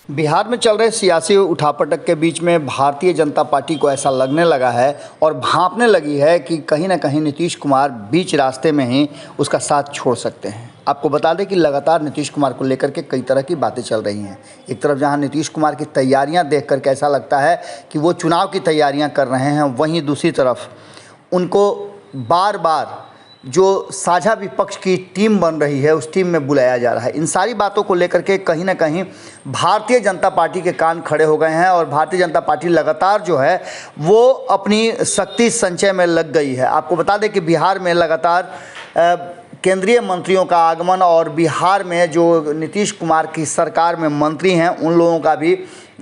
बिहार में चल रहे सियासी उठापटक के बीच में भारतीय जनता पार्टी को ऐसा लगने लगा है और भांपने लगी है कि कहीं ना कहीं नीतीश कुमार बीच रास्ते में ही उसका साथ छोड़ सकते हैं। आपको बता दें कि लगातार नीतीश कुमार को लेकर के कई तरह की बातें चल रही हैं। एक तरफ जहां नीतीश कुमार की तैयारियां देख करके ऐसा लगता है कि वो चुनाव की तैयारियां कर रहे हैं, वहीं दूसरी तरफ उनको बार बार जो साझा विपक्ष की टीम बन रही है उस टीम में बुलाया जा रहा है। इन सारी बातों को लेकर के कहीं ना कहीं भारतीय जनता पार्टी के कान खड़े हो गए हैं और भारतीय जनता पार्टी लगातार जो है वो अपनी शक्ति संचय में लग गई है। आपको बता दें कि बिहार में लगातार केंद्रीय मंत्रियों का आगमन और बिहार में जो नीतीश कुमार की सरकार में मंत्री हैं उन लोगों का भी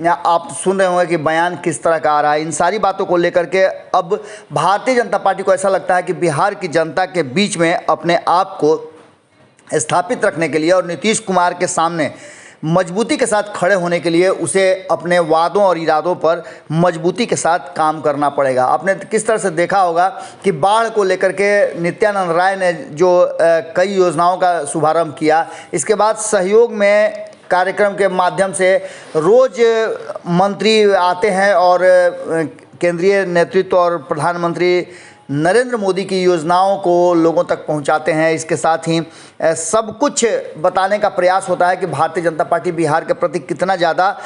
आप सुन रहे होंगे कि बयान किस तरह का आ रहा है। इन सारी बातों को लेकर के अब भारतीय जनता पार्टी को ऐसा लगता है कि बिहार की जनता के बीच में अपने आप को स्थापित रखने के लिए और नीतीश कुमार के सामने मजबूती के साथ खड़े होने के लिए उसे अपने वादों और इरादों पर मजबूती के साथ काम करना पड़ेगा। आपने किस तरह से देखा होगा कि बाढ़ को लेकर के नित्यानंद राय ने जो कई योजनाओं का शुभारंभ किया, इसके बाद सहयोग में कार्यक्रम के माध्यम से रोज़ मंत्री आते हैं और केंद्रीय नेतृत्व और प्रधानमंत्री नरेंद्र मोदी की योजनाओं को लोगों तक पहुंचाते हैं। इसके साथ ही सब कुछ बताने का प्रयास होता है कि भारतीय जनता पार्टी बिहार के प्रति कितना ज़्यादा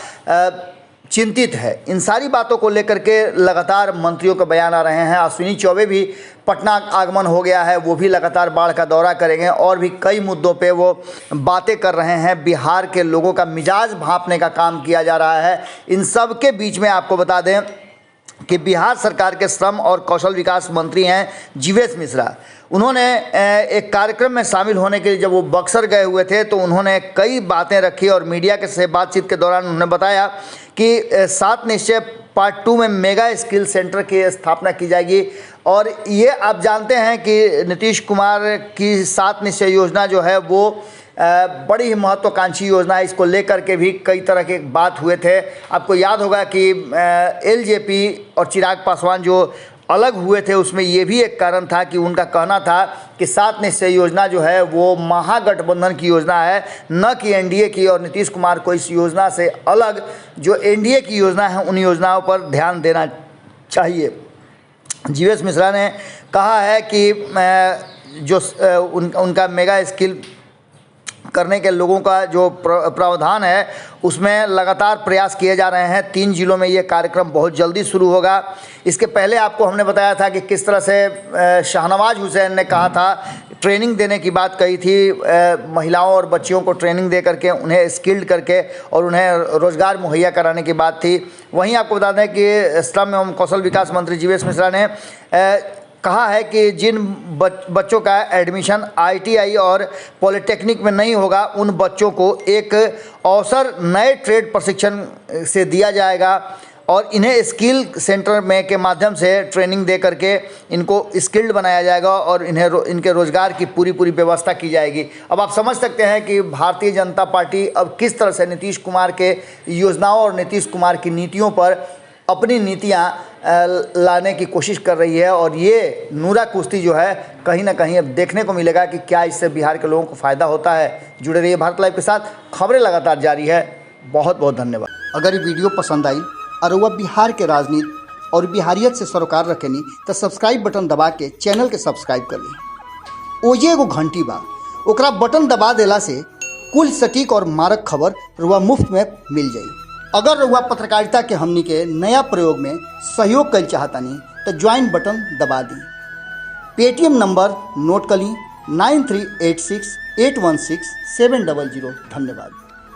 चिंतित है। इन सारी बातों को लेकर के लगातार मंत्रियों के बयान आ रहे हैं। अश्विनी चौबे भी पटना आगमन हो गया है, वो भी लगातार बाढ़ का दौरा करेंगे और भी कई मुद्दों पे वो बातें कर रहे हैं। बिहार के लोगों का मिजाज भांपने का काम किया जा रहा है। इन सब के बीच में आपको बता दें कि बिहार सरकार के श्रम और कौशल विकास मंत्री हैं जीवेश मिश्रा। उन्होंने एक कार्यक्रम में शामिल होने के लिए जब वो बक्सर गए हुए थे तो उन्होंने कई बातें रखी और मीडिया के से बातचीत के दौरान उन्होंने बताया कि 7 निश्चय पार्ट 2 में मेगा स्किल सेंटर की स्थापना की जाएगी। और ये आप जानते हैं कि नीतीश कुमार की 7 निश्चय योजना जो है वो बड़ी ही महत्वाकांक्षी योजना है। इसको लेकर के भी कई तरह के बात हुए थे। आपको याद होगा कि एलजेपी और चिराग पासवान जो अलग हुए थे उसमें ये भी एक कारण था कि उनका कहना था कि 7 निश्चय योजना जो है वो महागठबंधन की योजना है, न कि एनडीए की, और नीतीश कुमार को इस योजना से अलग जो एनडीए की योजना है उन योजनाओं पर ध्यान देना चाहिए। जीवेश मिश्रा ने कहा है कि जो उनका मेगा स्किल करने के लोगों का जो प्रावधान है उसमें लगातार प्रयास किए जा रहे हैं। 3 जिलों में ये कार्यक्रम बहुत जल्दी शुरू होगा। इसके पहले आपको हमने बताया था कि किस तरह से शाहनवाज हुसैन ने कहा था, ट्रेनिंग देने की बात कही थी, महिलाओं और बच्चियों को ट्रेनिंग दे करके उन्हें स्किल्ड करके और उन्हें रोज़गार मुहैया कराने की बात थी। वहीं आपको बता दें कि श्रम एवं कौशल विकास मंत्री जीवेश मिश्रा ने कहा है कि जिन बच्चों का एडमिशन आईटीआई और पॉलिटेक्निक में नहीं होगा उन बच्चों को एक अवसर नए ट्रेड प्रशिक्षण से दिया जाएगा और इन्हें स्किल सेंटर में के माध्यम से ट्रेनिंग दे करके इनको स्किल्ड बनाया जाएगा और इनके रोज़गार की पूरी व्यवस्था की जाएगी। अब आप समझ सकते हैं कि भारतीय जनता पार्टी अब किस तरह से नीतीश कुमार के योजनाओं और नीतीश कुमार की नीतियों पर अपनी नीतियां लाने की कोशिश कर रही है। और ये नूरा कुश्ती जो है कहीं ना कहीं अब देखने को मिलेगा कि क्या इससे बिहार के लोगों को फ़ायदा होता है। जुड़े रहिए भारत लाइव के साथ, खबरें लगातार जारी है। बहुत बहुत धन्यवाद। अगर ये वीडियो पसंद आई और वह बिहार के राजनीति और बिहारियत से सरोकार रखेनी तो सब्सक्राइब बटन दबा के चैनल के सब्सक्राइब कर ली। ओजे एगो घंटी बा, ओकरा बटन दबा देला से कुल सटीक और मारक खबर रुआ मुफ्त में मिल जाई। अगर रुआ पत्रकारिता के हमनी के नया प्रयोग में सहयोग कर चाहतानी तो ज्वाइन बटन दबा दी। पेटीएम नंबर नोट कर ली 9386816700। धन्यवाद।